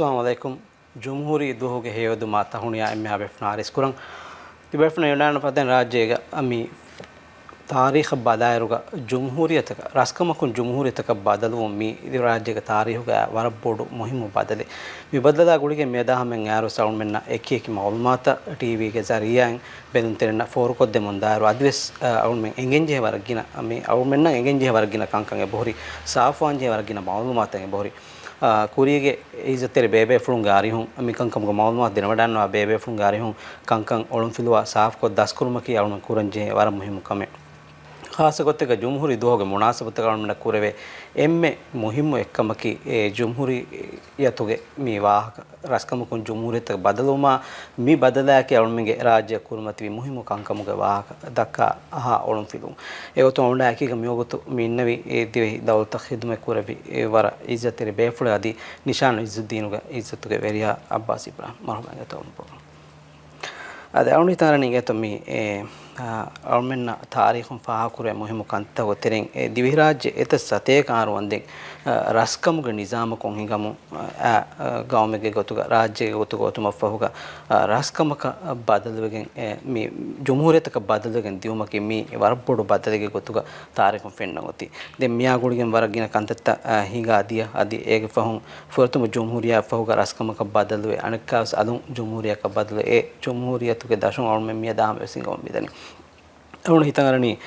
Assalamu alaikum. Jumhooriyyathaa ge heyodu mata huniya emme abefnaris kurang. Tibefna yunana paden rajyega ami taarikh badairuga jumhooriyyathaa raskamakun jumhooriyyathaa badalu mi rajyega taarikhuga warabbodu muhimmu badale. Mi badala gulige medahamen aaru sound menna eki maalumata TV ge zariyan bedun terna forukodde mondaru adves awun men engenje waragina ami awun menna engenje waragina kankan e bohri saafwanje waragina maalumata e bohri kurige izatere bebe fulun gari hun amikan kam maalumata dinwadanwa bebe fulun gari hun kankan olum filwa saaf ko daskurmaki awun kuranje war muhimmu kame khasa gottega jumhuri dohoge munasabata galmena kurave emme muhimmu ekkamaki jumhuriyatuge mi wahaka raskamakun jumhuriyat badaluma mi badalake almenge rajya kurmati muhimmu kankamuge wahaka dakka aha olum filum egotu onda akiga miyogotu mi innavi divi dawlata khidme kuravi wara izzatere befule adi nishan izzuddeenuge izzatuge veriya Abbas Ibrahim marhaba gatom ade awni tarani geto mi almenna taarikhum fahakure muhimu kanta gotereng divi rajya eta sate karu wande raskamuge Nizaam kon hingamu gawmege gotuga rajyege gotuga otuma fahuga raskamaka badalwegen mi jumhuriyataka badalwegen diumaki mi warabbodu badalege gotuga taarikhum fennagoti den miya guligen waragina kantatta hinga adi ege fahum furtuma jumhuriya fahuga raskamaka badalwe anekkas adun jumhuriyaka badalwe jumhuriyatuge dashun almen miya dam esingam midani awun hitangarani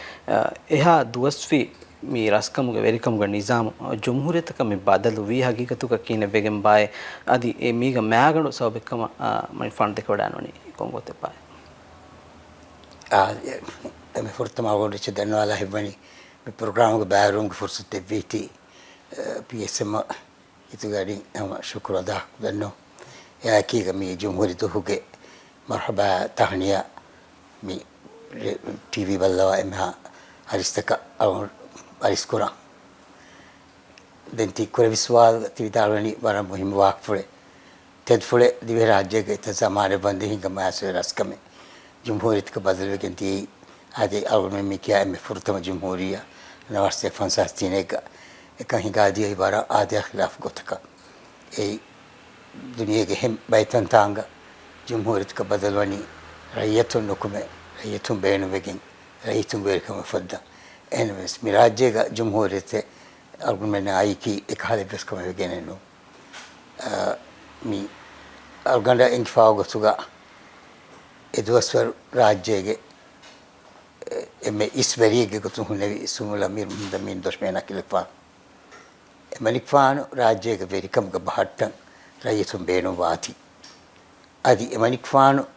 eha duwasfi mi raskamuge verikamuge Nizaam jumhuriyataka mi badalu vi hagigatuka kine begen bae adi miga maganu sawbekkama mani fund dekodanoni kongote pae tame furtama gondiche danwala hebani mi program ge bayrum ge fursate viti psm itugadi ama shukra da danno ya kiga mi jumhuriyatuge marhaba tahniya mi TV ballawa emha haristaka ariskura denti kore viswal tivitalani bara muhim waqfule tedfule dive rajye ge tazamare bande hinga maase raskame jumhuriyat ka badalwe genti ade alme mi kya em furtama jumhuriya nawaste fansastinega eka hinga adi bara ade khilaf gotaka e duniya ge hem baitan tanga jumhuriyat ka badalwani rayatun nukume rayatun beenu begin rayatun verikam fadda enemies mirajega jumhuriyate argumena aiki ekhale bes kama begeneno mi alganda infago tuga edwaswer rajyege emme isverige gotu hunevi sumula mir mundamin doshmena kilfa emanikfano rajyege verikam ga bahattan rayatun beenu wati adi emanikfano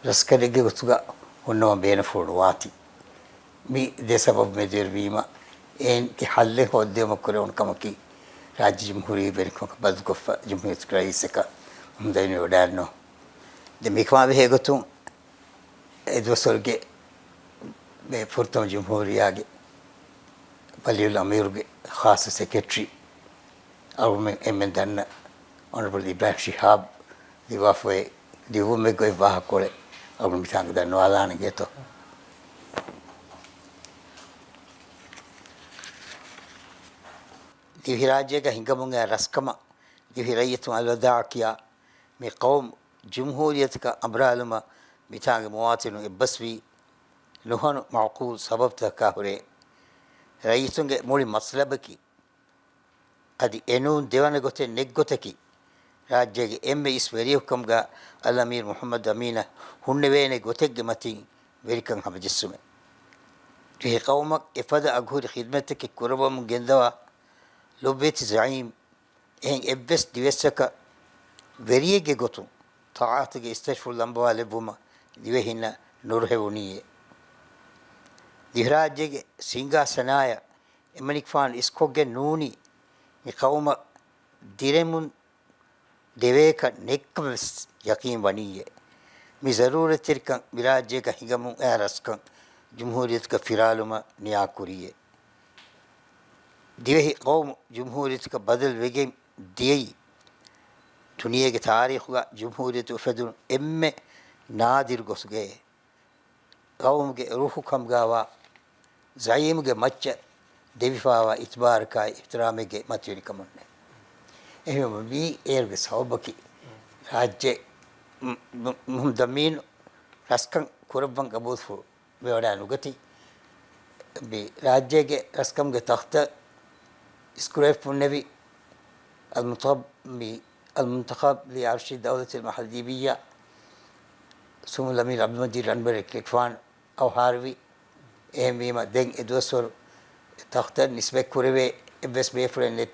raskarege gotuga honno beenu fodu wati mi desabab me dervima en ki halle hodde makore on kamaki rajya jumhuri verikam badko jumhuriyat raisaka mundayni odanno de mikma be hegotum edwasorge be furtam jumhuriyage balil amirge khas secretary awme emendanna honorable Ibrahim shihab diwafwe divume goy bah kole awme mitang danno alana geto divi rajyega hingamunga raskama divi rayatun alwadaa kiya mi qawm jumhuriyatka amraluma mitang muwatinu ibaswi luhanu maqul sababta kahure rayitunge muli maslabaki adi enun dewana gote neggotaki rajyege emme isveriyukamga alamir Muhammad Amina hunnevene gotegge mati verikan hamajissume divi qawmak ifada aghuri khidmataki kurabam gendawa lobeti zaim en ebbes divesaka veriyege gotu taatige istashful lamba lebuma divehina nurhevuniye dihrajege singa sanaya emanikfan iskogge nuni mi qawma diremun deveka nekmes yaqin waniye mi zaruratirkan mirajega hingamun araskan jumhuriyat ka firaluma niyakuriye divehi qawm jumhuriyat ka badal wege diyei duniyage taarikhuga jumhuriyat ufadun emme nadir gosge qawmge ruhukam gawa zaimge macca devifawa itbar ka ihtiramege matiri kamunne එහෙම මේ ඒර්ගේ සවබකි රාජ්‍ය මුහම්දමීන් රස්කම් කුරබ්බන් ගබෝස්ෆු වේවඩා නුගති මේ රාජ්‍යයේ රස්කම්ගේ තඛත اسكريف النبي المنتخب لعرش الدولة المحليبية سمو الأمير عبد المجيد الأنبري كليكفان أو هاروي إهمي ما دين إدوسور تختار نسبة كوريبي إبس بيفرن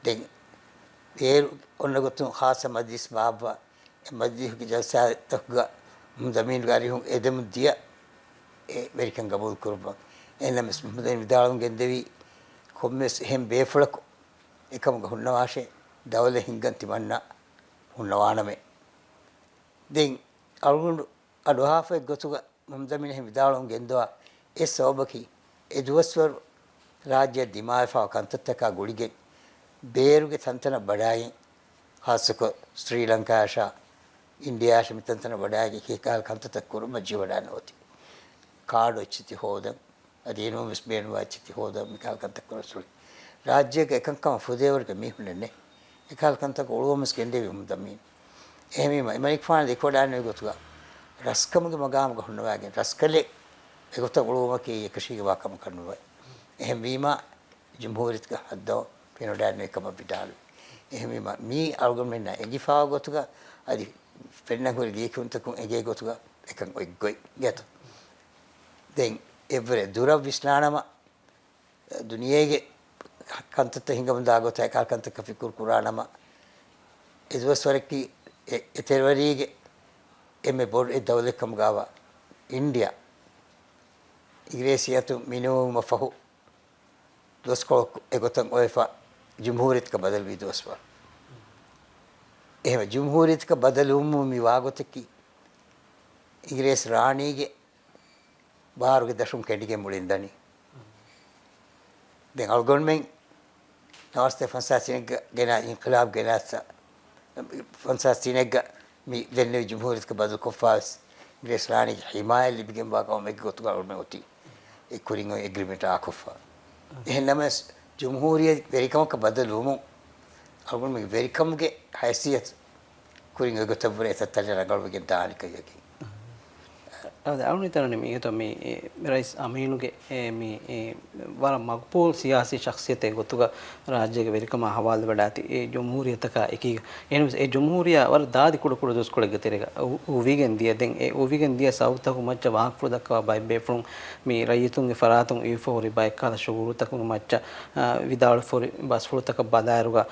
دين غير أنغتون خاصة مجلس بابا مجلس جلسة تقع مدمين غاريهم إدم ديا أمريكان قبول كوربا إنما اسمه مدين بدارهم جندوي කොම්මස් එහෙම් බේෆලක එකම ගහුන්නවාෂේ දවල හින්ගන් තිබන්න හුන්නවානමේ දෙන් අලුණු අඩුහාෆෙක් ගොතුග මම්දමින එහෙම් විදාලොන් ගෙන්දවා ඒ සෝබකි ඒ දුවස්වර රාජ්‍ය දිමායෆා කන්තත්තක ගුලිගෙ බේරුගේ තන්තන බඩායි හාසක ශ්‍රී ලංකාෂා ඉන්දියාෂ මිතන්තන බඩායි කේකාල් කන්තත්තක කුරුම ජීවඩානෝති කාඩෝ චිති හෝදන් අදීනෝ මිස්බේන වාචිති හොද මිකල් කන්තක කරසුලි රාජ්‍යක එකංකම ෆුදේවර්ක මිහුන්නේ එකල් කන්තක ඔළුවමස් කෙන්දේ විමුදමි එහෙමයි mic ෆාන දෙකොඩාන්නේ ගොතුගා රස්කමගේ මගාම ගහන්න වාගේ රස්කලේ ඒකට ඔළුවමකේ එකශීක වාකම කරනවා එහෙම වීම ජම්හූරියත් හද්දෝ පිනොඩාන්නේ එකම පිටාලු එහෙමයි මී අල්ගොමෙන්න එගිෆාව ගොතුගා අදි පෙන්නගොල් දීකුන්තකුන් එගේ ගොතුගා එකන් ඔයි ගොයි ගත දැන් එවරේ දුර විශ්නානම දුනියේගේ කන්තත හිඟම දාගොත එකල් කන්තක ෆිකුර් කුරානම ඉස්වස්වරකි එතෙරවරීගේ එමෙ බොඩ් ඒ දවලකම් ගාවා ඉන්දියා ඉග්‍රේසියතු මිනුම ෆහු දොස්කෝ එගොතන් ඔයෆා ජම්හූරියත් ක බදල් වී දොස්වා එහෙම ජම්හූරියත් ක බදල් උම්මු මි වාගොතකි ඉග්‍රේස් රාණීගේ බාරුගේ දශුම් කැඩිගේ මුලින්දනි දැන් අල්ගොන්මෙන් නවස්තේ ෆන්සාසිනෙග ගෙන ඉන්කිලාබ් ගෙනස්ස ෆන්සාසිනෙග මි දෙන්නේ ජම්හූරියත් ක බදල් කොෆාස් ඉග්‍රේස් රාණී හිමාය ලිබිගෙන් වාකව මෙග ගොතු ගල්මෙ ඔති ඒ කුරින් ඔය එග්‍රීමන්ට් ආකොෆා එහෙනම ජම්හූරියත් වෙරිකමක බදල් උමු අල්ගොන්මෙ වෙරිකම්ගේ හැසියත් කුරින් ඔය ගොතබරේ තත්තර ගල්වගෙන් දානිකයකි අවුනිතරනේ මේ તો මේ රයිස් අමීනුගේ මේ වර මග්පූල් සියාසි ශක්සියතේ ගොතුග රාජ්‍යයේ වෙරිකම හවාල් වඩාති ඒ ජම්හූරියතක එකී එනස් ඒ ජම්හූරියා වර දාදි කුඩ කුඩ දොස් කොලෙ ගතරේක උවිගෙන් දිය දෙන් ඒ උවිගෙන් දිය සවුතකු මච්ච වාහක් ප්‍රදක්වා බයි බේෆුන් මේ රයිතුන්ගේ ෆරාතුන් ඊෆෝරි බයි කාල ෂුගුරුතකු මච්ච විදාල් ෆෝරි බස්ෆුරුතක බදායරුගා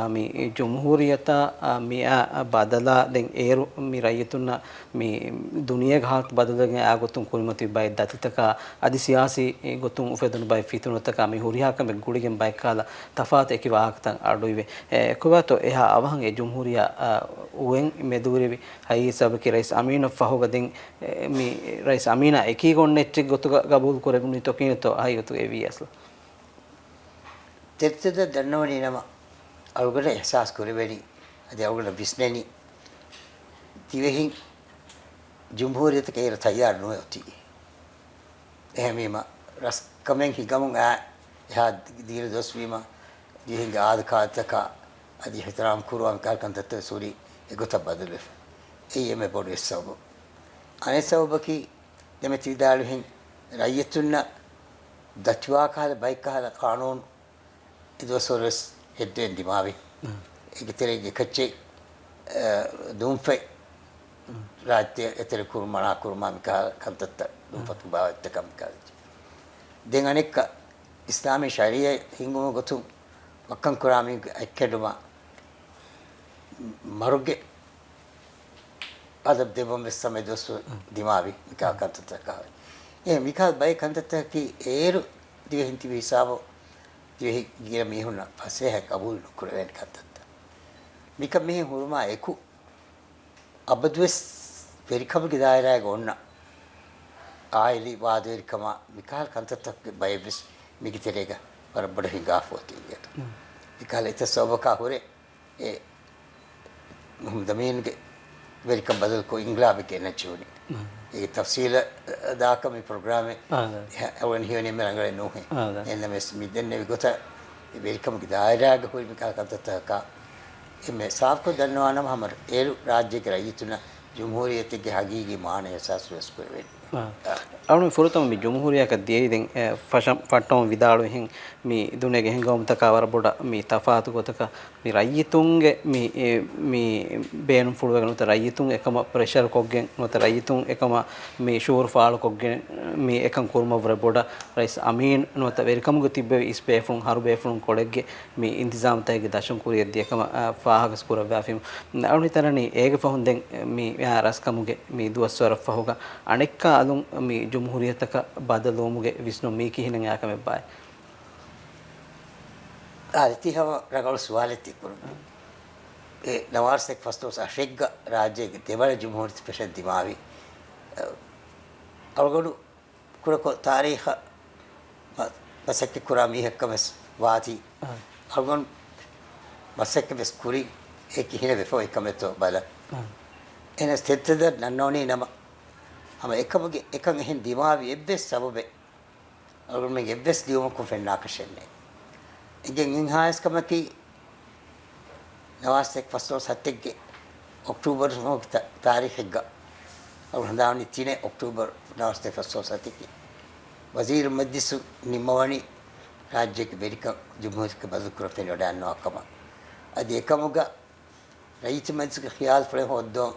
මේ ජම්හූරියතා මියා බදලා දෙන් ඒරු මේ රයිතුන්න මේ දුනිය ගහක් බදලගෙන ආගොතුන් කුරිමති බයි දතිතක අදි සියාසි ගොතුන් උෆෙදුන බයි ෆිතුනතක මේ හුරියාකම ගුලිගෙන් බයි කාලා තෆාත එකි වාහකතන් අඩුයිවේ කොබතෝ එහා අවහන් ඒ ජම්හූරියා උෙන් මෙදුරිවි හයි සබකි රයිස් අමීන ෆහුගදින් මේ රයිස් අමීනා එකි ගොන්නෙච්ච ගොතු ගබූල් කරගුනි තොකිනතෝ හයි ගොතු එවියස්ල තෙත්තද දන්නවනේ නම අල්ගොඩ එහසාස් කරවෙලි අද අල්ගොඩ විස්නේනි තිවෙහින් ජම්හූරියත කේර තයාර නොයති එහෙමීම රස් කමෙන් හිගමුන් එහා දීර දොස්වීම දිහිංග ආදකාතක අදි හිතරම් කුරුවන් කල්කන්තත සූරි එගොත බදලෙ එයමෙ බොඩ සබ අනසබකි දෙමෙති දාලුහින් රයිතුන්න දත්වා කාල බයික් කාල කානූන් ඉදවසොරස් හෙද්දෙන් දිමාවි ඒකතරේ කච්චේ දුම්ෆේ රාජ්‍ය එතර කුරුමනා කුරුමාමිකා කන්තත්ත දුම්පතු බාවත් කම්කල් දෙන් අනෙක් ඉස්ලාමී ශරීය හිඟුම ගොතු වක්කන් කුරාමි එක්කඩුම මරුගේ අදබ් දෙවම සමෙදොස් දිමාවි මිකා කන්තත්ත කාවි ඒ මිකා බයි කන්තත්ත කි ඒරු දිවෙහින්ති විසාවෝ දිවෙහි ගිර මිහුන පස්සේ හැ කබූල් කුරවෙන් කන්තත්ත මික මෙහි හුරුමා එකු අබදුස් වෙරිකමගේ දායරයක ඔන්න ආයිලි වාදෙරිකම මිකාල් කන්තතක් බයිබස් මිගිතරේක වරබඩ හිඟාෆෝති කියත ඉකාල ඉත සෝබකා හොරේ ඒ මුහම්දමීන්ගේ වෙරිකම් බදල් කෝ ඉංග්ලාබිකේ නැචුනි ඒ තෆ්සීල දාකමි ප්‍රෝග්‍රෑමේ අවන් හියනේ මරංගලේ නොහේ එන්න මෙස් මිදන්නේ විගත වෙරිකමගේ දායරයක හොරි මිකාල් කන්තතක එමේ සාෆ්කෝ දන්නවා නම් හැමර ඒ රාජ්‍යක රයිතුන ජම්හූරියතගේ හගීගේ මානය සාස්වස් කරවෙන්නේ අවුන ෆුරතම මේ ජම්හූරියක දියේ දෙන් ෆෂම් ෆට්ටෝම් විදාලු හින් මේ දුනේගේ හිඟවම් තකවර බොඩ මේ තෆාතු ගොතක මේ රයිතුන්ගේ මේ බේනුම් ෆුලවගෙන උත රයිතුන් එකම ප්‍රෙෂර් කොග්ගෙන් උත රයිතුන් එකම මේ ෂෝර් ෆාල් කොග්ගෙන් මේ එකම් කුර්මවර බොඩ රයිස් අමීන් උත වෙරිකමුගේ තිබ්බේ ඉස්පේෆුන් හරුබේෆුන් කොලෙග්ගේ මේ ඉන්තිසාම් තයගේ දශම් කුරියද්දී එකම ෆාහගස් කුරවැෆිම් අවුනි තරණි ඒගේ ෆහුන් දෙන් මේ යා රස්කමුගේ මේ දුවස්වර ෆහුග අනෙක්ක අලුන් මේ ජම්හූරියතක බදලෝමුගේ විස්නු මේ කිහිනෙන් යාකම බයි ආතිහව රගල සුවාලෙති කුරු ඒ නවාර්සෙක් ෆස්තෝස් අෂෙග්ග රාජ්‍යයේ දෙවන ජම්හූරියත් ස්පෙෂල් දිමාවි අල්ගොඩු කුරක තාරීඛ මසක්ක කුරා මිහක්කමස් වාති අල්ගොන් මසක්ක බස් කුරි ඒ කිහින වෙෆෝ එකමෙතෝ බල එනස් තෙත්තද නන්නෝනි නම हम එකමගේ එකන් එහෙන් දිමාවි එබ්බස් සබබේ අල්ගොන් මේ එබ්බස් දියුම කොෆෙන්නා කෂෙන්නේ ඉගෙන් ඉන්හාස් කමකි නවාස්තෙක් ෆස්තෝ සත්‍යෙක්ගේ ඔක්ටෝබර් තාරීඛෙග්ග අවුරුදානි තිනේ ඔක්ටෝබර් නවාස්තෙක් ෆස්තෝ සත්‍යෙක්ගේ වසීර් මජ්ලිස් නිමවණි රාජ්‍යක වෙරික ජම්හූරියක බදු කරපෙන වඩානවා කම අද එකමග රයිත් මජ්ලිස්ක ඛියාල් ෆරේ හොද්දෝ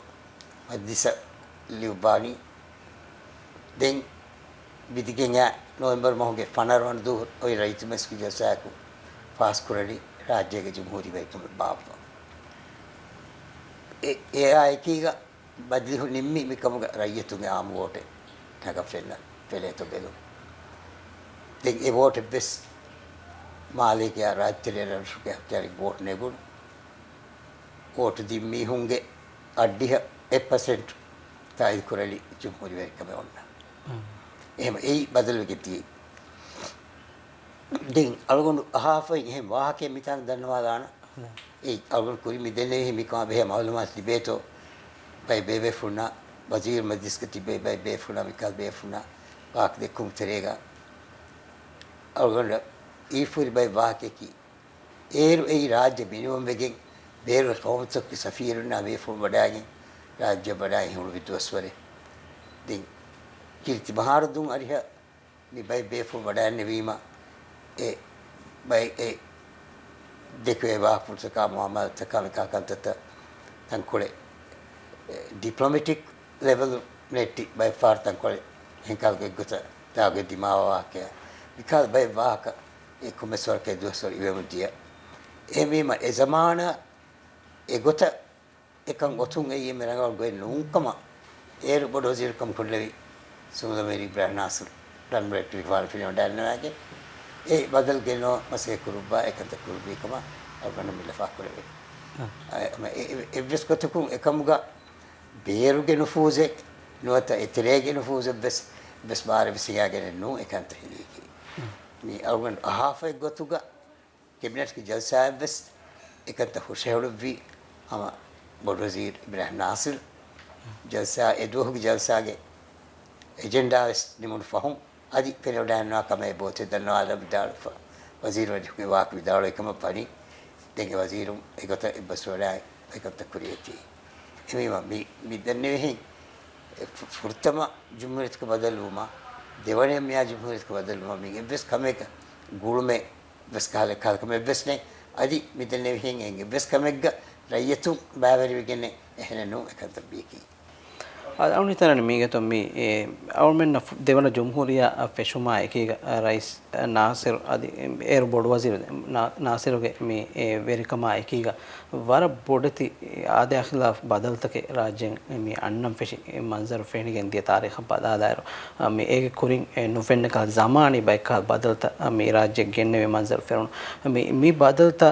මජ්ලිස් ලියුබානි දෙන් විදිගෙන් නොවැම්බර් මහගේ ෆනරවන දු ඔය රයිත් මජ්ලිස්ක ජසාකු පාස් කරලි රාජ්‍යක ජම්හූරිය වෙකම බාප ඒ ආයකීග බදලි නිම්මි මිකමග රයිතුගේ ආමුවට නගෆෙන්න පෙලේත බෙලු දෙන් ඒ වෝට බෙස් මාලිකයා රාජ්‍යලේ රසුගේ හතරි වෝට් නෙගුණ වෝට් දිම්මි හුන්ගේ අඩිහ 1% තායි කරලි ජම්හූරිය වෙකම ඔන්න එහෙම ඒ බදලුගේ තියේ දෙන් අලගොන් අහාෆෙන් එහෙම වාහකේ මිතන් දන්නවා දාන ඒ අලගොන් කුරි මිදෙන්නේ හිමිකම බෙහෙ මාලුමාස් තිබේතෝ බයි බේබේ ෆුනා වසීර් මජ්ලිස් කතිබේ බයි බේ ෆුනා මිකල් බේ ෆුනා වාක් දෙකුම් තරේගා අලගොන් ඊෆුරි බයි වාහකේ කි ඒ රාජ්‍ය බිනුම් වෙගෙන් බේර කවුන්සක් සෆීරුනා වේ ෆුන් වඩාගෙන රාජ්‍ය වඩායි හුළු විදවස්වරේ දෙන් කීර්ති මහරදුන් අරිහ මේ බයි බේ ෆුන් වඩාන්නේ වීම ඒ බයි ඒ දෙකේ වාපුසකා මොහමද් තකමිකා කන්තත තන්කොලේ ඩිප්ලොමැටික් ලෙවල් නෙටි බයි ෆාර් තන්කොලේ හින්කල්ගේ ගොත තාගේ දිමාවාකේ විකල් බයි වාක ඒ කොමසර්කේ දුසර් ඉවෙමුතිය එමෙම ඒ සමාන ඒ ගොත එකන් ඔතුන් ඒ මෙරගල් ගොයි නුන්කම ඒර බොඩෝසිරකම් කුල්ලවි සුමුදමෙරි ඉබ්‍රාහිම් නාසර් ඩන්බ්‍රෙට් විවාර ෆිලිම් ඩන්නාගේ ඒ බදල් ගෙනෝ මසේ කුරුබා එකන්ත කුරුබීකම අවගන්න මිලෆා කරේ එවස් කොතකුම් එකමුග බේරුගේ නුෆූසේ නොත එතරේගේ නුෆූසේ බස් බාර විසියාගෙන නෝ එකන්ත හිලීකි මේ අවගන්න අහාෆේ ගොතුග කැබිනට් කි ජල්සා බස් එකන්ත හුෂෙවලුවි අම බොඩෝසිර් ඉබ්‍රාහිම් නාසර් ජල්සා එදෝහුගේ ජල්සාගේ එජෙන්ඩා නිමුන් ෆහුම් අදි පෙරවඩන්නවා කමයි බෝතේ දන්නවා ලබදාල් වසීර් වජුගේ වාක් විදාල එකම පරි දෙගේ වසීරුම් එකත ඉබ්බස්වරයි එකත කුරියති එමෙම මිදන්නේ වෙහි ෆුර්තම ජම්හූරියත්ක බදලුමා දෙවනේ මියා ජම්හූරියත්ක බදලුමා මිගේ බස් කමෙක ගුරුමේ බස් කාලේ කාලකම බස්නේ අදි මිදන්නේ වෙහි එංගේ බස් කමෙක්ග රයියතු බෑවරි වෙන්නේ එහෙන නෝ එකත බීකි අවුනි තරණ මේගතොම් මේ අවුමෙන් දෙවන ජම්හූරියා ෆෙෂුමා එකීග රයිස් නාසිර් අදි ඒර් බෝඩ් වසීර් නාසිර්ගේ මේ වෙරිකමා එකීග වර බොඩති ආදයඛලා බදල්තකේ රාජ්‍යන් මේ අන්නම් ෆෙෂි මන්සර් ෆෙනිගෙන් දිය තාරීඛ බදාදාර මේ ඒක කුරින් නොෆෙන්න කල් zamaani බයික බදල්ත මේ රාජ්‍ය ගෙන්නේ මන්සර් ෆෙරුන මේ බදල්ත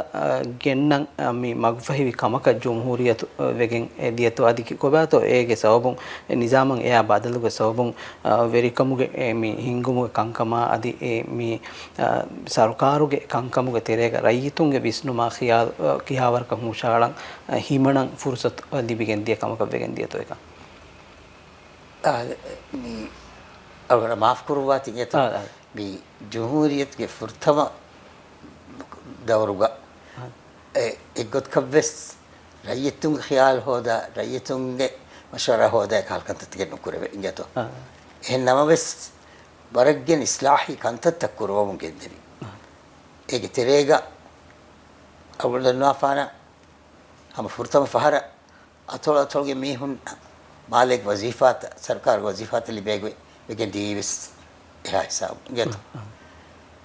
ගෙන්නන් මේ මග්ෆහිවි කමක ජම්හූරියත් වෙගෙන් දියතු අදි කොබාතෝ ඒගේ සවබුන් නිසාමන් එයා බදලුගේ සවබුන් වෙරිකමුගේ මේ හිංගුමුගේ කංකමා අදි මේ සරකාරුගේ කංකමුගේ තෙරේක රයිතුන්ගේ විස්නුමා කියාවරක මුෂාලන් හිමණන් ෆුර්සත් ලිබිගෙන් දිය කමක වෙගෙන් දිය තෝ එක මේ අගර මාෆ් කරුවා තියත මේ ජම්හූරියත්ගේ ෆුර්තම දවරුග එක්ගොත් කබ්ස් රයිතුන්ගේ ඛයාල් හොදා රයිතුන්ගේ මෂවරා හොදා කාල්කන්තත් ගෙන්නු කරේ ඉංගතෝ එහෙන්නම වෙස් බරග්ගෙන් ඉස්ලාහි කන්තත් කරවමු ගෙන්දනි ඒකේ තෙරේග අවුලනවා ෆාන हम फुर्तम फहर अथोड़ अथोड़ के मी हुन मालिक वजीफात सरकार वजीफात लिबेगे लेकिन दीविस यह हिसाब गया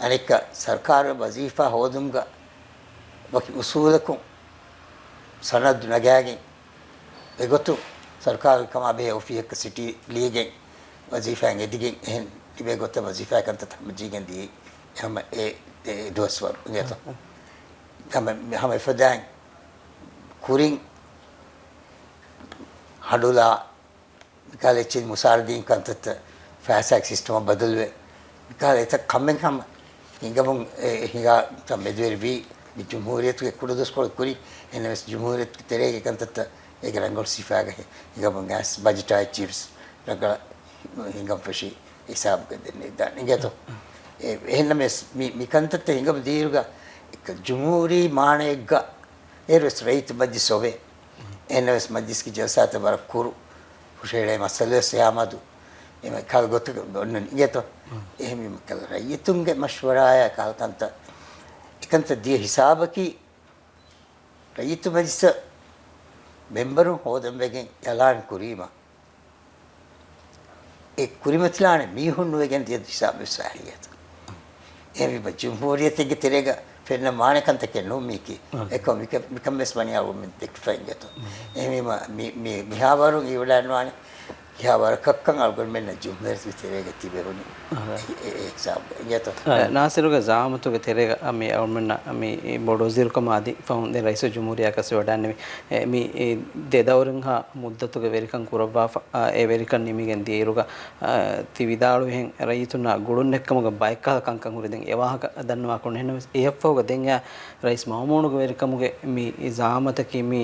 अनेक सरकार वजीफा होदुंगा वकी उसूल को सनद नगागे एगोतु सरकार कमा बे ओफिया का सिटी लीगे वजीफा के दिगे हैं लिबेगोते वजीफा करते थे मजीगन दी हम ए दोस्वर गया हम फदाएं कुरिंग हडुला निकाले चीज मुसारदीन कंतत फैसैक सिस्टम बदलवे निकाले तक कमें हम हिंगा तब मेदवेर भी जमहूरियत के कुडुदस को कुरी इन्हें जमहूरियत के तेरे के कंतत एक रंगोल सिफा गए हिंगा बंगास बजटाई चिप्स रंगला हिंगा फशी हिसाब के दिन निगे तो इन्हें मी कंतत हिंगा बदीरुगा एक जमहूरी माने गा एरस रईत मज्जिस होवे एनस मज्जिस की जलसा तो बार कुरु खुशेड़े मसले से आमदु ये मैं कल गोत ये तो ये मैं कल रही तुंगे मशवरा आया कल कंत दिए हिसाब की रही तो मज्जिस मेंबरों हो दम बेगे ऐलान कुरीमा एक कुरीमतलाने मीहुन वेगन दिए हिसाब साहियत ये भी जमहूरियत के तेरेगा फिर न माने कंत के नो मी की एको मी कम में बनिया वो मैं देख पाएंगे तो एमी मी बिहावारो ये वाला नवाने बिहावार कक्कंग अलगुन में न जुमेर से तेरे के तीबे होनी एक साहब ये तो नासिर का जाम तो के तेरे अमी और मैं अमी बोडोजिर को मादी फाउंड रईस जमहूरिया का से वडाने मी देदावरंग हा मुद्दत के वेरिकं कुरवा ए वेरिकं निमी गेंदी एरुगा तिविदाळु हें रईतुना गुडुन नेक्कमग बाइक का कंकं हुरिदें एवाहक दन्नवा कोन हेन एफओ ग देंगा रईस मामोनु के वेरिकमुगे मी जामत की मी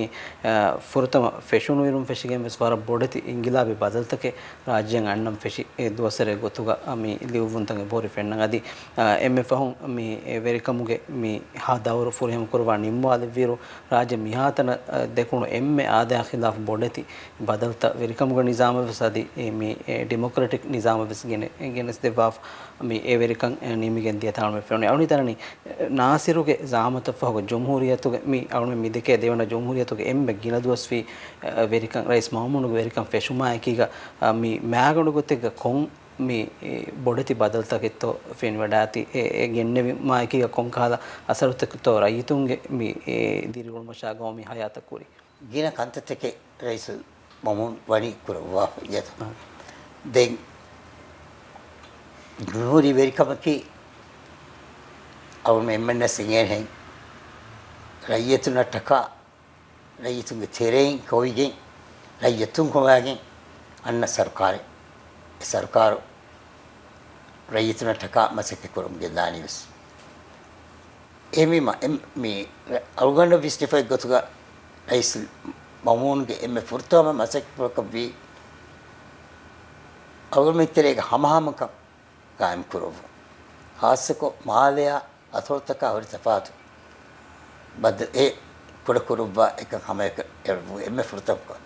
फुरतम फैशन विरुम फैशिगे में स्वार बोडति इंगिलाबी बदलतके राज्यं अन्नम फैशि दुवसरे गोतुगा अमी लिवुंतंगे बोरि फेन्नंग अदि एम्मे फहुं मी वेरिकमुगे मी हा दौर फुरहम कुरवा निम्वाद वीरो राज्य मिहातन देखुनु एम्मे आदा खिलाफ बोडति बदलता वेरिकमुगे निजाम वसदी मी डेमोक्रेटिक निजाम वस गेनेस देवाफ मी ए वेरिकं निमिगेन दिया थाल में फेने अवनी तरनी नासिरुगे जामत फहो जमहूरियतुगे मी अवनी मी देके देवना जमहूरियतुगे एम्मे गिनदुवस्वी वेरिकं रईस मोहम्मद वेरिकं फेशुमा एकीगा मी म्यागुनु गोतेग कों मी बोडति बदलता कितो फेन वडाती ए गेन्ने मा एकीगा कों काला असरुत कितो रईतुंगे मी दिरिगुण मशा गो मी हयात कुरी गिना कंत के रईस मोहम्मद वनी कुरवा ये तो दें जमहूरी वेरिकम की और में मन सिंगेन है रईयतु न टका रईयतु के थेरें कोई गे रईयतु को आगे अन्न सरकार रईयतु न टका मसके कुरम गेदानी बस एमी मा एम मी अवगंड विस्टिफाई गतुगा रईस मामून के एम फुर्तो में मसके पुरकबी अवगंड में तेरे का हम का कायम करो हास्य को मालया अथोड़ तक और तफात बद ए कुरुबा एक हमें एम फुर्तम का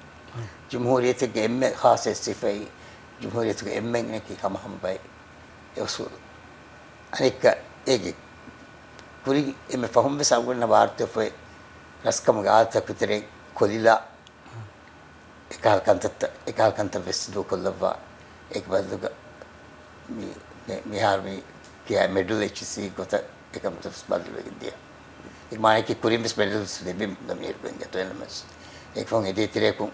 जमहूरियत के एम खास सिफाई जमहूरियत के एम ने की हम भाई उसूल अनेक एक पूरी एम फहम में सागुन नवारते हुए रस्कम गाल तक तेरे खोलीला एकाल कंत वेस्ट दो कोल्लवा एक बदलुगा बिहार में क्या मेडल एचसी को तक एक हम तो बदल दिया एक माने कि कुरी में मेडल से भी दमीर बनेंगे तो इनमें एक फोंगे दे तेरे को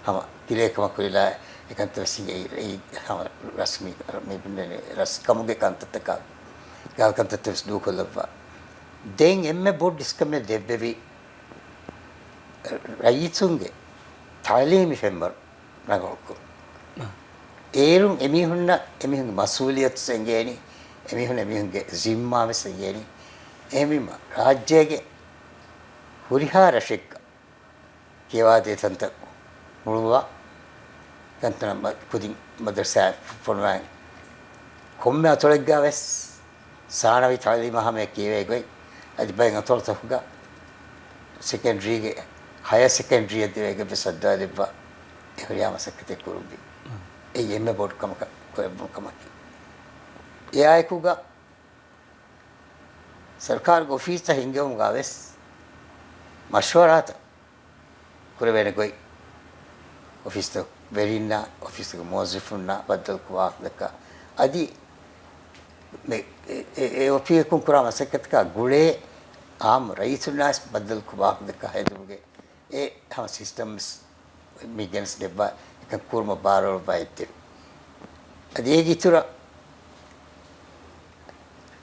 हम किले कम कुरी ला एक अंत वैसी हम रस्मी में बने रस कमुगे कंत तक गाल कंत तो इस दो को लगा देंग एम बोर्ड डिस्कम में देव भी रईचुंगे थाली में फेमर नगों को एरुं एमिहुन मसूलियत संगेनी एमिहुन के जिम्मा में संगेनी एमिमा राज्य के हुरिहार शिक केवादे तंत मुळुवा तंतन कुदी मदरसा फुनवाय कोम्मे अतोलग्गा वेस सानवी तालीम हमें केवे गई अज बैंग अतोल तहुगा सेकेंडरी के higher secondary දෙවේක බෙසද්දා දෙබ්බා එහරියාම සකතේ කුරුබි ඒ එම්ම බෝඩ් කම කමකි එයායිකුගා सरकार को ऑफिस था हिंगे होगा वैस मशवरा था कुरे वेने कोई ऑफिस तो वेरिना ऑफिस को मौजूफुन्ना बदल को आख लगा अदी में ऑफिस को कुरा मसकत का गुड़े आम रही सुनना इस बदल को आख लगा है दोगे हम सिस्टम्स मिगेंस डेब्बा एक कुर्म बारो बाइते अदी एक इतना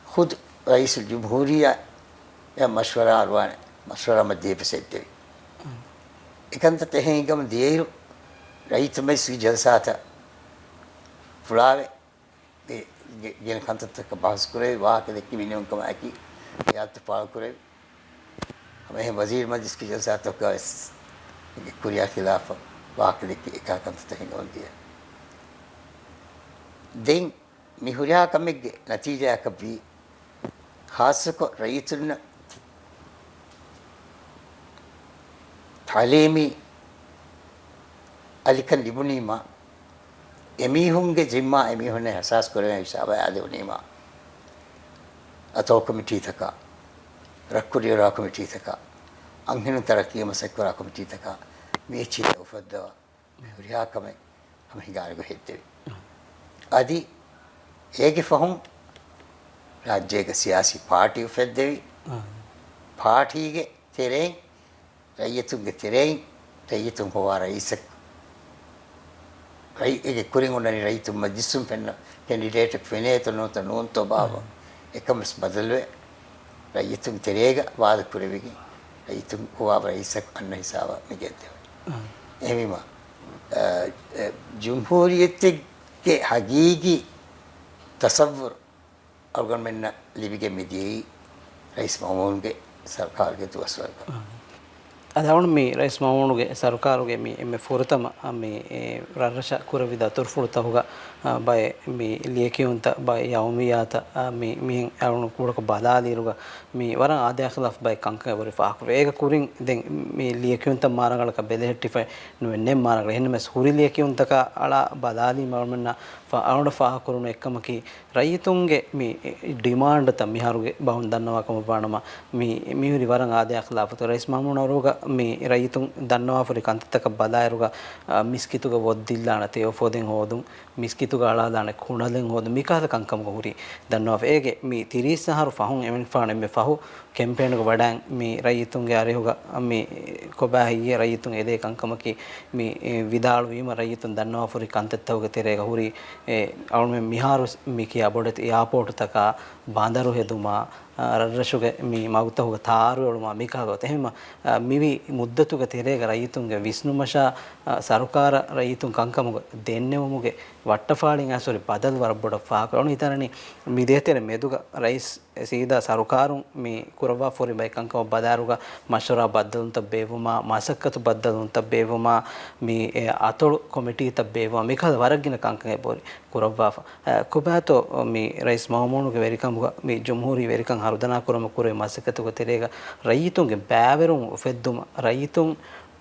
खुद रईस जमहूरिया या मशवरा अरवाने मशवरा मध्य पेसेते एकंत तेहेंगम दिएरु रईत में सी जलसा था फुलावे गेन कंत तक बास करे वाह के देखी बिने उनका माकी याद पाल करे हमें वजीर मजलिस की जलसा तो का कुरिया खिलाफ वाह के देखी एका कंत तेहेंगम दिया दिन मिहुरिया कमिग नतीजा कभी खास को रईतुन तालीमी अलिकन लिबुनीमा एमीहुंगे जिम्मा एमीहुने एहसास करे हिसाब आदेवनीमा अतो कमिटी तक रक्कुरियरा कमिटी तक अंगिन तरक्की मसक्वरा कमिटी तक मेची उफद्द मिहुरिया कमे हम हिगार को हेते आदि एक फहम राज्य के सियासी पार्टी उफद्देवी पार्टी के तेरे रईयतुं के तेरे रईयतुं हुआ रईसक रई एक कुरिंग उन्ननी रईयतुं मजिस्सुं पेन्न कैंडिडेट फेने तो नून तो बाबा एकम इस बदलवे रईयतुं तेरेगा वाद कुरेविगी रईयतुं हुआ रईसक अन्ना हिसाबा मिगेते एमिमा जमहूरियत के हकीकी तसव्वुर अगर मैंने लिबी के मिदियी रईस मामून के सरकार के तो असर का අදවුන් මේ රයිස් මවුණුගේ සරකාරුගේ මේ එමෙ ෆොරතම මේ රරෂ කුරවිද තුර්ෆුරතහුග බය මේ ලියකියුන්ත බය යවමියාත මේ මින් අරුණු කුඩක බදාදීරුග මේ වරන් ආදයක්ලෆ් බය කංක වරි ෆාක් වේග කුරින් දැන් මේ ලියකියුන්ත මාරගලක බෙදෙට්ටිෆයි නෙන්නේ මාරගල එහෙනම සූරි ලියකියුන්තක අලා බදාදී මරමන්න අරුණ ෆාක් කරුණ එක්කමකි රයිතුන්ගේ මේ ඩිමාන්ඩ් තම මිහරුගේ බහුන් දන්නවාකම පානම මේ මිහුරි වරන් ආදයක්ලෆ් તો රයිස් මවුණුරුග මේ රයිතුන් දන්නවා ෆොරි කන්තක බදායරුග මිස්කිතුග වොද්දිල්ලාන තේ ෆොදෙන් හොදුන් මිස්කිතුග අලා දාන කුණලෙන් හොදු මිකාද කංකම ගුරි දන්නවා ඒගේ මේ 30 සහරු ෆහුන් එමෙන් ෆාන මේ ෆහු කැම්පේන් එක වඩාන් මේ රයිතුන්ගේ අරෙහුග මේ කොබා හිය රයිතුන් එදේ කංකමකි මේ විදාල වීම රයිතුන් දන්නවා ෆොරි කන්තත්තවග තෙරේග හුරි අවුන් මේ මිහාරු මිකියා බොඩත් එයාපෝට් තක බාඳරු හෙදුමා රරෂුගේ මේ මවුතහුග තාරුවලුමා මිකාගොත එහෙම මිවි මුද්දතුග තෙරේග රයිතුන්ගේ විස්නුමෂා සරකාර රයිතුන් කංකමුග දෙන්නෙවමුගේ වට්ටෆාලින් ඇසොරි බදල් වර බොඩ ෆාකරණ ඉතරනි මිදේතර මෙදුග රයිස් සීදා සරකාරුන් මේ කුරවා ෆොරි බයි කංකම බදාරුග මෂරා බද්දලුන් තබේවමා මාසක්කතු බද්දලුන් තබේවමා මේ අතොළු කොමිටි තබේවමා මේකද වරගින කංකගේ බොරි කුරවා කුබාතෝ මේ රයිස් මහමුණුගේ වෙරිකමුග මේ ජම්හූරි වෙරිකම් හරුදනා කරම කුරේ මාසකතුක තෙරේග රයිතුන්ගේ බෑවරුන් උෆෙද්දුම රයිතුන්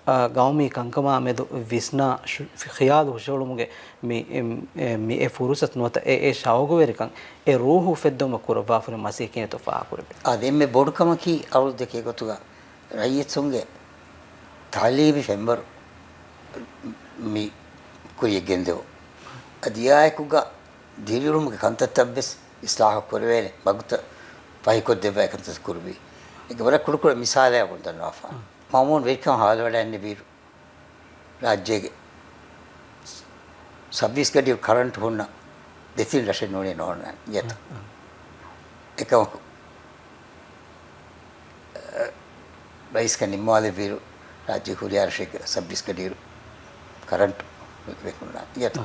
ගෞමී කංකමා මෙදු විස්නා ඛියාල් හුෂෝලුමුගේ මේ ෆුරුසත් නොත ඒ ශවග වෙරිකම් ඒ රූහු උෆෙද්දුම කුරවා ෆර මාසේ කියන තෝ ෆා කුරේ ආදෙම්මේ බොඩකම කි අවුල් දෙකේ ගතුගා රයිතුන්ගේ තාලීබි ෆෙම්බර් මි කුරිය ගෙන්දෝ අදියායකුගා දිරිරුමුගේ කන්තත්තබ්බස් ඉස්ලාහ කුරවේල බගුත පහිකොත් දෙබෑ කන්තස් කුරුබි ඒක වර කුරුකුර මිසාලයක් වුණා ෆා मामून वेकम हाल वडන්නේ බීරු රාජ්‍යයේ 26 ගඩිය කරන්ට් හොන්න දෙතින් රෂේ නෝනේ නෝන යත එකම රයිස් කනිමාලේ බීරු රාජ්‍ය කුරියා රෂේ 26 ගඩිය කරන්ට් වෙකුණා යත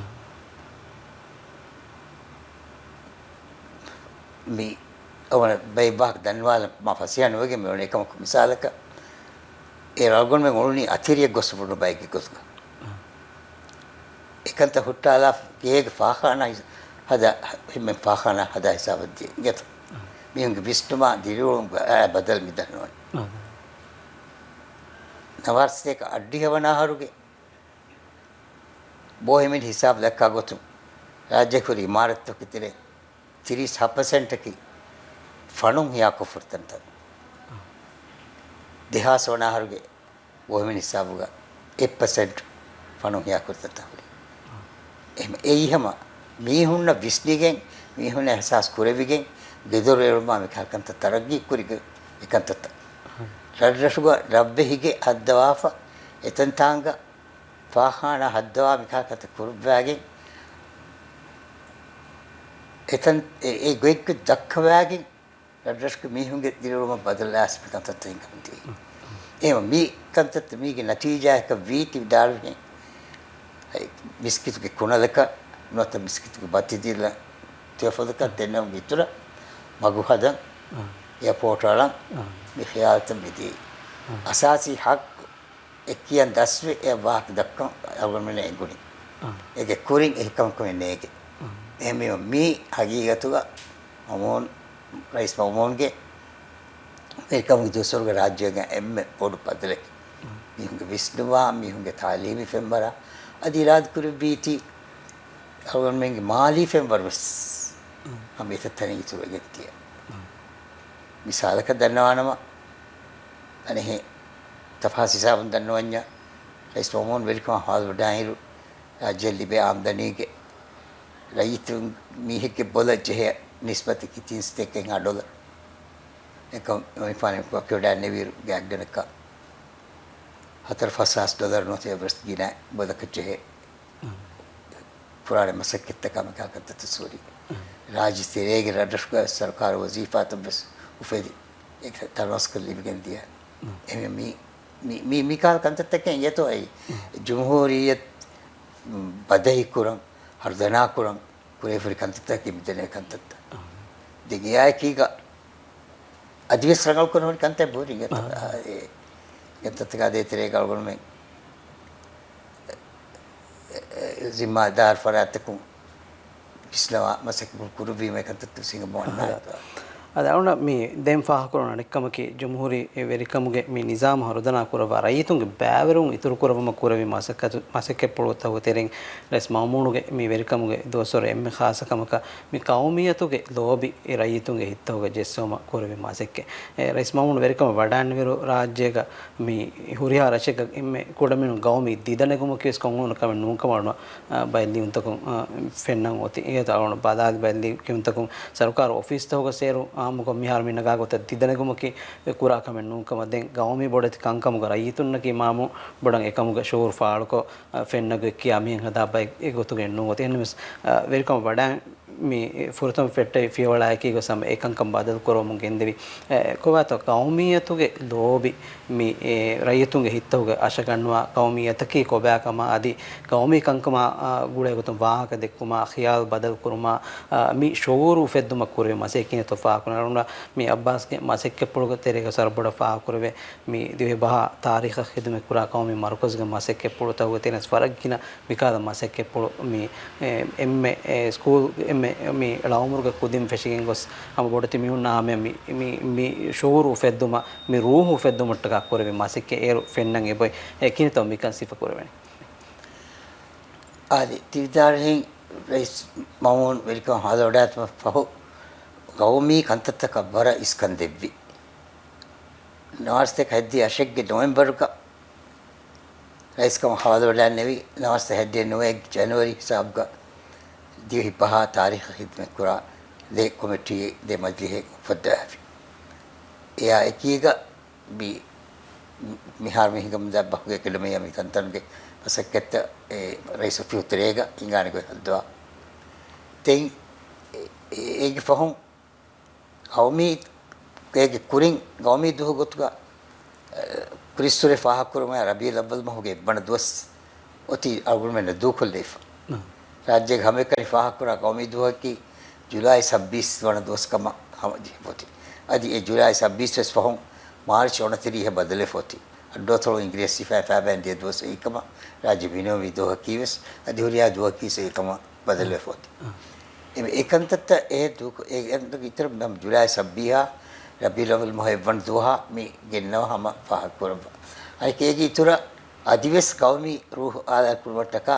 මේ අවන බයිබක් දන්වාල මෆසියන වගේ මේ එකම මිසාලක ඒ රල්ගොන් මේ මොළුනි අතිරිය ගොස්පුරු බයික ගොස්ක එකන්ත හුට්ටාලා කේග ෆාඛානා හදා හිම ෆාඛානා හදා හිසාවද්දි ගත මියුන්ගේ විස්තුමා දිරුම් බදල් මිදනෝන නවර්ෂයක අඩියවනාහරුගේ බොහෙමින් හිසාබ් දැක්කා ගොතු රාජ්‍යකුරි ඉමාරත්වක ඉතිරේ 37% කි ෆණුම් හියා කොෆර්තන්ත දෙහාසවනාහරුගේ බොහෙමින් හිසාබුගා 1% ෆණුම් හියා කොෆර්තන්ත එහෙම එයිහම මීහුන්න විශ්නිගෙන් මීහුන්න එහසාස් කුරෙවිගෙන් දෙදොරේරුමා මිකල්කන්ත තරග්ගී කුරිග එකන්තත රද්රසුග රබ්බෙහිගේ අද්දවාෆ එතන්තාංග ෆාහාන හද්දවා මිකල්කත කුරුබ්වාගෙන් එතන් ඒ ගොයික දක්ඛවාගෙන් රද්රසුග මීහුන්ගේ දිරුම බදලාස් මිකන්තත ඉංගන්ති එහෙම මී කන්තත මීගේ නතිජායක වීති දාල්ගෙන් මිස්කිතුගේ කොනලක නොත මිස්කිතුගේ බතිදිලා තියෆදක දෙන්නම් විතර මගු හදන් එයාපෝට් වල මෙඛයාත මිදී අසාසි හක් එකියන් දස්වේ ඒ වාක් දක්කම් අවගමනේ ගුණි ඒක කුරින් එකම කොන්නේ ඒක එමෙ මේ හගීගතුග මොමෝන් රයිස් මොමෝන්ගේ ඒකම දුසර්ග රාජ්‍යයෙන් එම්මෙ පොඩු පදලේ මිහුගේ විශ්නුවා මිහුගේ තාලීමි ෆෙම්බරා අදිලාද කුරු බීටි අවගමනේ මාලි ෆෙම්බරස් අමිත තනිය තුරගෙතිය මිසාලක දන්නවනම අනේ තෆාසිසාවන් දන්නවඤ්ඤා රයිස් මොමෝන් වෙල්කම හාල් වඩායිරු රාජ්‍ය ලිබේ ආම්දනීගේ රයිතුන් මිහිගේ බොල ජෙහ නිස්බති කිතින් ස්ටේකෙන් $1 එක මොයිෆානේ කොක්කෝඩා නෙවිරු ගෑග්ගනක $4 නොතේ බස් ගිනා බොදක ජෙහ පුරාණ මසක්කත් කම කකට සූරි राज्य से एक राजस्व सरकार वजीफा तो बस उफेदी एक तरवास कर ली बिगन दिया एम मी मिकाल कंतत के ये तो आई जमहूरियत बदही कुरंग हरदना कुरंग कुरे फिर कंतत की मिदने कंतत दिगिया की का अद्विस रंगल को नोट कंते बोरी गया कंतत का देते रे गलगल में जिम्मेदार फरात को ඉස්ලා මසක කුරුවීම එකකට සිංගමෝන්න අදවුණ මේ දෙම් ෆාහ කරන නික්කමකේ ජම්හූරි වෙරිකමුගේ මේ නිසාම හරදනා කරවා රයිතුන්ගේ බෑවරුන් ඉතුරු කරවම කරවි මාසක පොළොතව තෙරෙන් රස් මාමුණුගේ මේ වෙරිකමුගේ දෝසොර එම්මේ ખાસකමක මේ කෞමියතුගේ ලෝබි ඒ රයිතුන්ගේ හිතවගේ ජෙස්සෝම කරවි මාසක රස් මාමුණු වෙරිකම වඩාන් විරු රාජ්‍යයක මේ හුරියා රචක එම්මේ කොඩමිනු ගෞමි දිදනගුම කේස් කොංගුන කම නුන්කමන බයිලි උන්තකම් ෆෙන්නන් ඔති ඒ තාවන බදාල් බයිලි කිඋන්තකම් සරකාර ඔෆිස් තවක සේරු ආමුක මිහාර මිනගා ගොත දිදනගුමකි කුරා කමෙන් නුන්කම දෙන් ගෞමි බොඩති කංකමුග රයිතුන්නකි මාමු බොඩන් එකමුග ෂෝර් ෆාල්කෝ ෆෙන්නග කියා මින් හදා බයි ඒ ගොතුගෙන් නුවත එන්නස් වෙරිකම වඩා මේ ෆුරතම් ෆෙට්ටේ ෆියවලායකි ගොසම ඒකංකම් බදල් කරොමුන් ගෙන්දෙවි කොවාත කෞමියතුගේ ලෝබි මේ රයිතුන්ගේ හිතවගේ ආශගන්නවා කෞමියතකි කොබෑකම আদি කෞමි කංකම ගුඩේ ගොතම් වාහක දෙක්කුමා ඛියාල් බදල් කරුමා මි ෂෝරු ෆෙද්දුම කරේ මසෙකින තොෆා කරනවා මේ අබ්බාස්ගේ මසෙක්ක පොළක තෙරේක සරබඩ ෆා කරවේ මේ දිවේ බහ තාරිඛ ඛිදමේ කුරා කෞමි මර්කස්ගේ මසෙක්ක පොළතව තෙනස් ෆරක්කින මිකාද මසෙක්ක පොළ මේ එම්මේ ස්කූල් එම්මේ මේ ලවමුරුග කුදින් ෆෙෂිගෙන් ගොස් හම බොඩති මිහුන්නා මේ ෂෝරු ෆෙද්දුම මේ රූහු ෆෙද්දුමට ටක කරවේ මසෙක්ක ඒ ෆෙන්නන් එබයි එකින තෝ මිකන් සිෆ කරවේ ආදි තිවිදාරෙන් රයිස් මවුන් වෙල්කම් හදවඩාත්ම පහු ගෞමි කන්තත්තක බර ඉස්කන්දෙව්වි නවස්තේ හැද්දි අශෙක්ගේ නොවෙම්බර්ක රයිස්කම හදවඩා නෙවි නවස්තේ හැද්දේ නොවේ ජනවරි හිසාබ්ග दिही पहा तारीख खिदमत कुरा दे कमेटी दे मजलिस फद्दाफी या एकीगा बी मिहार में हिगम दा बहुगे किलोमे यमी तंतन के पसकत रईस फ्यूतरेगा इंगाने को हदवा तें एक फहम गौमी के कुरिंग गौमी दुह गोतगा क्रिस्तुरे फाहा कुरमा रबी अव्वल में होगे बन दोस ओती अव्वल में दुखल लेफ राज्य हमें करी फाहा कुरा कौमी दुआ की जुलाई 26 वन दोस्त कमा हम जी होती अदी ये जुलाई 26 से फहम मार्च 29 है बदले होती अड्डो थोड़ा इंग्रेसी फैबैन दे दोस्त एक कमा राज्य बिनो भी दुआ की वस अधूरिया दुआ की से कमा बदले होती एकंतत ए दुख एक अंत की तरफ हम जुलाई 26 रबी अव्वल मोह वन दुआ में गिनना हम फाहा कुरा අනික ඒකේ ඉතුරු අදිවස් කවමි රූහ ආදා කුරවටක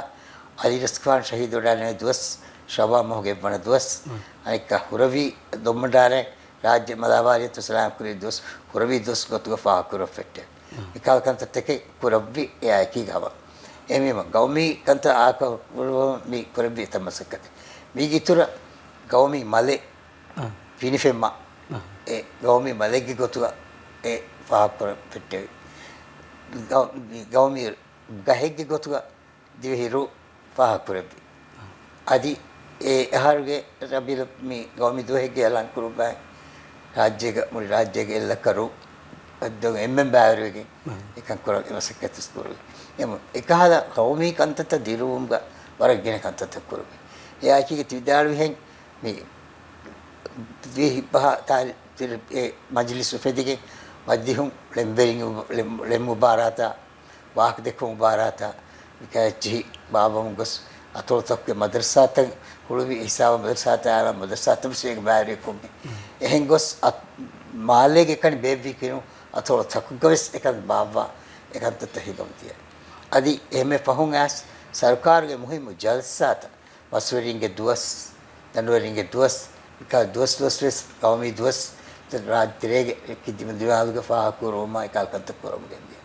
අලිරස්කාන් ශහීදුඩානේ දුවස් ශබා මොහගේ වන දුවස් අනික හුරවි දොම්මඩාරේ රාජ්‍ය මදාවාරිය තුසලාම් කුරි දුවස් හුරවි දුවස් ගොතුග ෆා කුරෆෙට් එකල්කන්ත තෙකේ කුරවි එයා කීගව එමෙම ගෞමි කන්ත ආක මි කුරවි තමසකත මිගිතුර ගෞමි මලේ පිනිෆෙම්ම ඒ ගෞමි මලේගේ ගොතුග ඒ ෆා කුරෆෙට් ගෞමි ගහෙගේ ගොතුග දිවිහිරු ෆා කුරවි අදි ඒ අහරුගේ රබිල මි ගෞමි දුහෙගේ අලං කුරුබයි රාජ්‍යක මුල් රාජ්‍යක එල්ල කරු අද්දෝ එම්ෙන් බාරෙකින් එකක් කරගෙන ඉවසකටස් කරු එම එකහද කෞමි කන්තත දිරුම්ග වරගෙන කන්තත කරු එයා කීක තිදාළු හෙන් මේ විහිපහ තාල් ඒ මජ්ලිස් ෆෙදිගේ වදිහුම් ලෙම්බෙරින් ලෙම් මුබාරාතා වාහක දෙක මුබාරාතා විකච්චි බාබම් ගස් අතොල්තක් මදරසාත හුළුවි හිසාව මදරසාත ආලා මදරසාතම සේක බාරේ කොම්මි එහෙන් ගොස් මාලේගේ කණ බේබි කිනු අතොල්තක් ගොස් එකක් බාවා එකක් තහිගම්තිය අදි එහෙම පහුන් ඇස් සර්කාරගේ මුහිම ජල්සාත වස්වරින්ගේ දුවස් දනුවරින්ගේ දුවස් එක දුවස් දුවස් කවමි දුවස් රාජ්‍යයේ කිදිම දිවාලුගේ ෆාකු රෝමා එකල්කන්ත කරමු ගෙන්දිය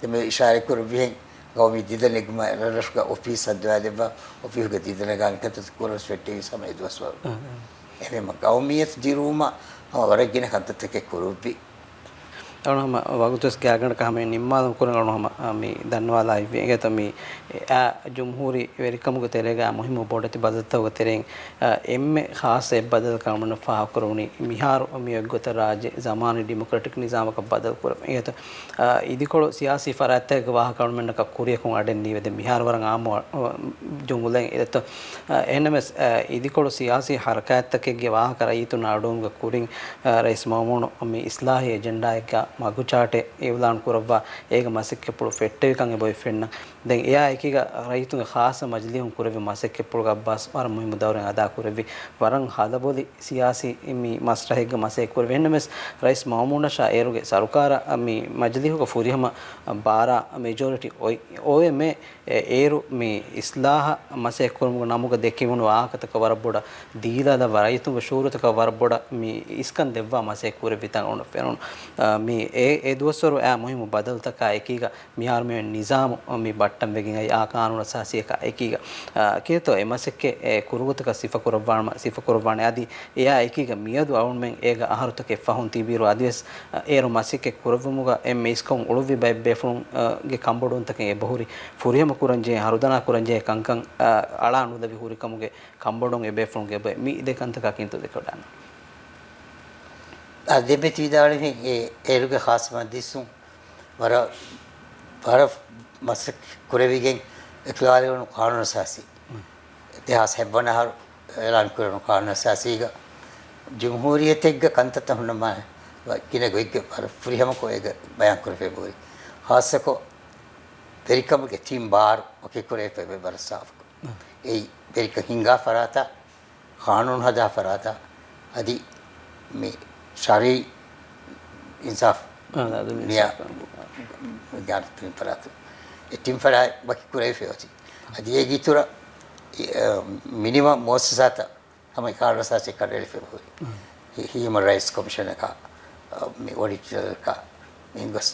දෙමෙ ඉෂාරේ කරු විහෙන් කවමි දිදනෙගම රරස්ක ඔෆිස් අද්වාදෙබ ඔෆිස්ගේ දිදන ගානකට කොරස් වෙටේ සමය දුවස් වල එහෙම කවමියස් දිරුමා වරගෙන කන්තතක කරුපි ಅವನು ವಗುತಸ್ ಗ್ಯಾಗಣ ಕಹಮೆ ನಿಮ್ಮಾದಂ ಕುರಂಗಣ ಮಿ ದನ್ವಾಲ ಐವೆ ತಮಿ ಆ ಜುಮ್ಹೂರಿ ವೆರಿಕಮುಗೆ ತೆರೆಗ ಮುಹಿಮ ಬೋಡತಿ ಬದತವ ತೆರೆಂ ಎಮ್ಮೆ ಖಾಸೆ ಬದಲ್ ಕಮನ ಫಾ ಕರುನಿ ಮಿಹಾರು ಮಿ ಒಗ್ಗತ ರಾಜ್ಯ ಜಮಾನಿ ಡೆಮೊಕ್ರೆಟಿಕ್ ನಿಜಾಮಕ ಬದಲ್ ಕುರ ಏತ ಇದಿಕೊಳು ಸಿಯಾಸಿ ಫರಾತೆಗ ವಾಹ ಕಮನ ಕ ಕುರಿಯಕು ಅಡೆನ್ ನೀವೆದೆ ಮಿಹಾರ್ ವರಂ ಆಮ ಜುಂಗುಲೆಂ ಏತ ಎನಮೆಸ್ ಇದಿಕೊಳು ಸಿಯಾಸಿ ಹರಕಾತಕ್ಕೆ ವಾಹ ಕರ ಈತು ನಾಡುಂಗ ಕುರಿಂ ರೈಸ್ ಮಾಮೂನು ಮಿ ಇಸ್ಲಾಹಿ ಎಜೆಂಡಾ එක මගුචාටේ ඒ උදාන් කරවවා ඒක මසෙක්ක පුළු ෆෙට්ටේ කංගෙ බොයි ෆෙන්න දැන් එයා එකක රයිතුගේ ખાસ මජ්ලිහුන් කරවි මසෙක්ක පුළු අබ්බාස් වර මුහිම දවරෙන් අදා කරවි වරන් හදබොලි සියාසි මි මස්රහෙග්ග මසෙක් කර වෙන්න මෙස් රයිස් මාමුනා ෂා ඒරුගේ සරුකාර මි මජ්ලිහුක ෆුරිහම බාරා මෙජොරිටි ඔය මේ ඒරු මේ ඉස්ලාහ මසෙක් කරමුග නමුග දෙකිමුණු ආකතක වරබොඩ දීලාද වරයිතුගේ ෂූරතක වරබොඩ මි ඉස්කන් දෙවවා මසෙක් කරවි තන් ඔන ෆෙනුන මේ ඒ දුවස්වරු ඈ මුහිම බදල්තක එකීග මිහාර මේ නිසාම මේ බට්ටම් වෙකින් අය ආ කානූන සාසියක එකීග කීතෝ එමසෙක්කේ කුරුගතක සිෆ කුරවාණ আদি එයා එකීග මියදු අවුන් මෙන් ඒග අහරුතක ෆහුන් තිබීරු අදිවස් ඒරු මසෙක්කේ කුරවමුග එම් මේස්කොන් උළුවි බයි බෙෆුන් ගේ කම්බොඩුන් තක ඒ බහුරි ෆුරියම කුරංජේ හරුදනා කුරංජේ කංකං අලා අනුදවි හුරිකමුගේ කම්බොඩුන් ඒ බෙෆුන් ගේ බයි මි දෙකන්තක කින්තු දෙකඩන්න දෙබෙති විදාලෙහි ඒ ඒරුගේ ખાસ මදිසුන් වර මසක් කුරවිගෙන් එක්ලාලෙවණු කානුන සාසි ඉතිහාස හැබ්බනහර එලාන් කරන කානුන සාසිග ජම්හූරියතෙග්ග කන්තත හුනම කිනගොයිග වර ෆුරිහම කොයග බයන් කර ෆෙබුරි ખાસකෝ වෙරිකමුගේ ටීම් බාර් ඔකේ කරේ ෆෙබ බරසාෆ ඒ වෙරික හිංගා ෆරාතා කානුන හදා ෆරාතා අදි මේ शरी इंसाफ निया गार टीम फरात ये टीम फरा बाकी कुरे फेवची अदी ये गीतुरा मिनिमम मोससाता हमें कारसा से करे फेवरी ह्यूमन राइट्स कमीशन का ऑडिटर का इंगस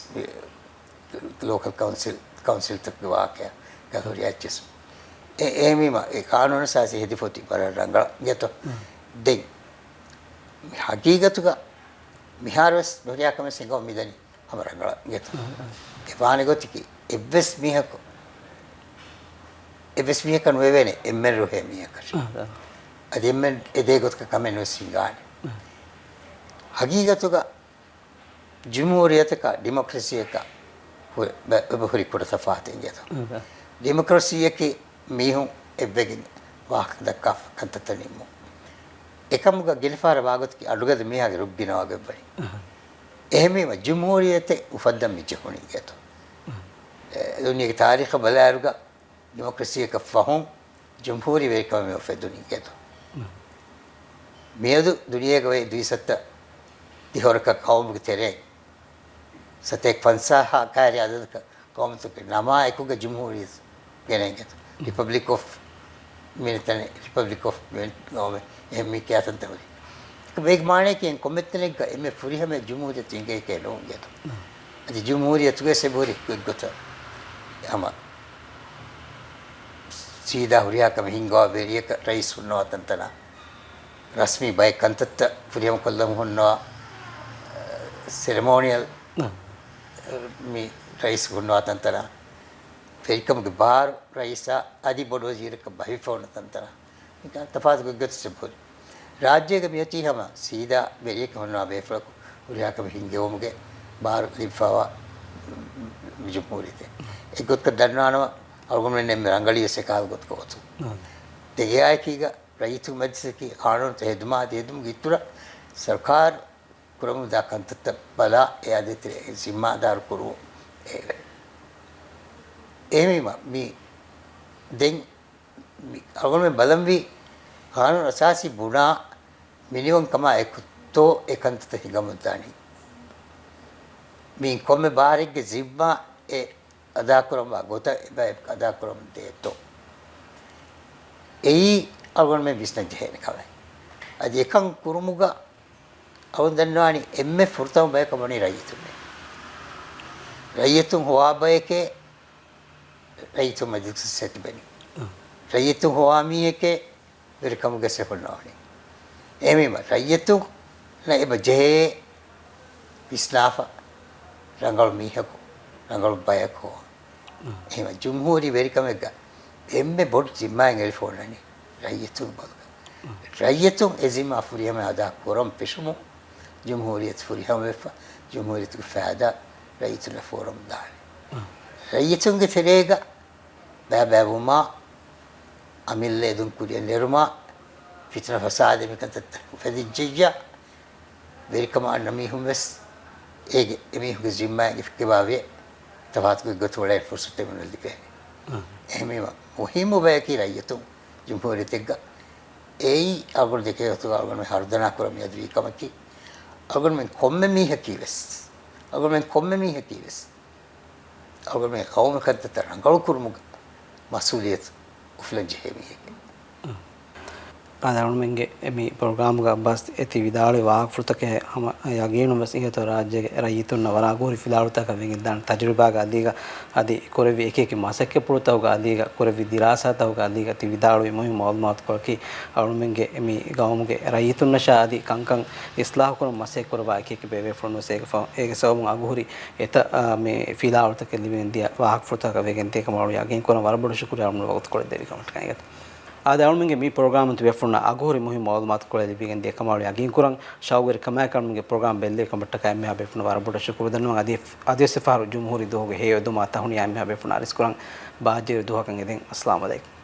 लोकल काउंसिल तक वाक्य का हो रिया चीज एमीमा ए कानून सासे हेदी फोटी पर रंगा ये तो देख हकीकत का මිහාරස් දොරියාකම සිංගෝ මිදනි අමරංගල ගෙත ඒ පානේ ගොතිකි එවස් මිහක නොවේනේ එම්මෙන් රොහෙ මිහක අදෙම්මෙන් එදේ ගොතක කමෙන් වසිංගානේ හගීගතුක ජුම්හූරියතක ඩෙමොක්‍රසියක බහුරි කොට සෆාතෙන් ගෙත ඩෙමොක්‍රසියක මිහුන් එබ්බෙගින් වාක් දක්කා කන්තතනිමු එකමුග ගෙනපාර වාගොත්කි අඩුගද මෙයාගේ රුග්ගිනා වගේ බරි එහෙමම ජම්හූරියතේ උෆද්දම් මිජහුනි ගේත දුනියගේ තාරිඛ බලාරුග ඩෙමොක්‍රසියක ෆහුම් ජම්හූරි වේකම ඔෆෙදුනි ගේත මෙයදු දුනියගේ වේ 270 තිහොරක කවුමුගේ තෙරේ සතෙක් 50 කාර්ය අදක කොමතුක නමා එකුග ජම්හූරියත් ගෙනගත republic of military republic of නෝමේ එම්මි කියතන් තමයි මේක මානේ කියන කොමෙත්තනෙක් එමෙ ෆුරිහම ජම්හූරියත් ඉංගේ කේලෝ ගියත අද ජම්හූරියත් ගේ සෙබෝරි ගොත යම සීදා හුරියාකම හිංගවා බෙරියක රයිස් වුණා තන්තන රස්මි බයි කන්තත් ෆුරියම කොල්ලම හොන්නවා සෙරමෝනියල් මේ රයිස් වුණා තන්තන Verikamuge bar raisa adi bodo jiraka bahifona tantara ika tafaz goggot sebur rajyege miyati hama sida beriyek honna beflaku uriyaka hingeomuge bar lifawa jumhuriyate egot ka dannawa algonne rangali sekal got ko watu tegay kiga raitu madisaki qanun teheduma dedum gitura sarkar kurum da kantat bala yaditire zimmadar kuru එහෙමම මේ දැන් අගොල්ලෝ බලම්වි කානු රසාසි බුණා මිනිවන් කම එක්තෝ ඒකන්තත හිගමුදානි මේ කොම්මේ බාරික්ගේ ජිබ්බා ඒ අදා කරම ගොත අදා කරම දෙතෝ එයි අගොල්ලෝ මේ business ජෙහෙන කවයි අද එකන් කුරුමුග අවුන්දන්නවානි එම්මේ ෆුර්තම බය Kamani රයිතුන් හොවාබයකේ Raitu majlis set bani. Raitu hoami ke Verikamuge se pernawani. Emi ma raitu na eba je bislafa rangal mihako rangal bayako. Ema Jumhoori Verikamuge emme bod zimma engel phonani raitu balga. Raitu ezima furiyama ada koram peshumu Jumhooriyat furiyama fa Jumhooriyat faada raitu na forum dal. Raitunge terega bababuma amille dun kuriya nirma fitna fasad mikant fadijja Verikama namihum bes ege emihum zimma ifkebave tafat ko gotole fursate manal dike ehmema muhimu bayaki raitu jumhuriyatega ei agol deke to agol me hardana kuram yadvi kamaki agol men komme mihakives agol men komme mihakives अगर मैं गाँव में करते तो रंगल कुर्मुग मसूलियत उफलन जहेमी है ආදරණ මෙන්ගේ මේ programme එක අබ්බස් ඇති විදාලේ වාහක ෆෘතක හම යගේන වසිහත රාජ්‍ය රයිතුන් වරාගෝරි ෆිලාරුතක වෙගෙන් දාන තජරිබා ගාදීග আদি කොරවි එක එක මාසක පුරතව ගාදීග කොරවි දිරාසතව ගාදීග ති විදාලේ මොහි මොල්මාත් කොරකි අරුණ මෙන්ගේ මේ ගාමුගේ රයිතුන් නෂා আদি කංකං ඉස්ලාහ කරන මාසක කරවා එක එක බෙවේ ෆොනොස් එක ඒක සවම අගෝරි එත මේ ෆිලාරුතක ලිවෙන් දිය වාහක ෆෘතක වෙගෙන් තේක මාරු යගෙන් කරන වරබඩ ශුක්‍රිය අරුණ වගත කොළ දෙවි කමට කයිගත ආදවුන්ගේ මේ ප්‍රෝග්‍රෑම් තු වෙෆුනා අගෝරි මොහි මාලුමාත් කොළ ලිබිගෙන් දෙක මාළු යගින් කුරන් ෂවුර් කමා කම්ගේ ප්‍රෝග්‍රෑම් බෙල්ලේ කමට කැම මෙහා බෙෆුන වරබොඩ ශුක්‍ර දන්නවා අදී සෆාරු ජුම්හූරි දෝගේ හේ යදුමා තහුනි යම් මෙහා බෙෆුනා රිස් කුරන් බාජේ දුහකන් එදෙන් අස්ලාම අලයිකුම්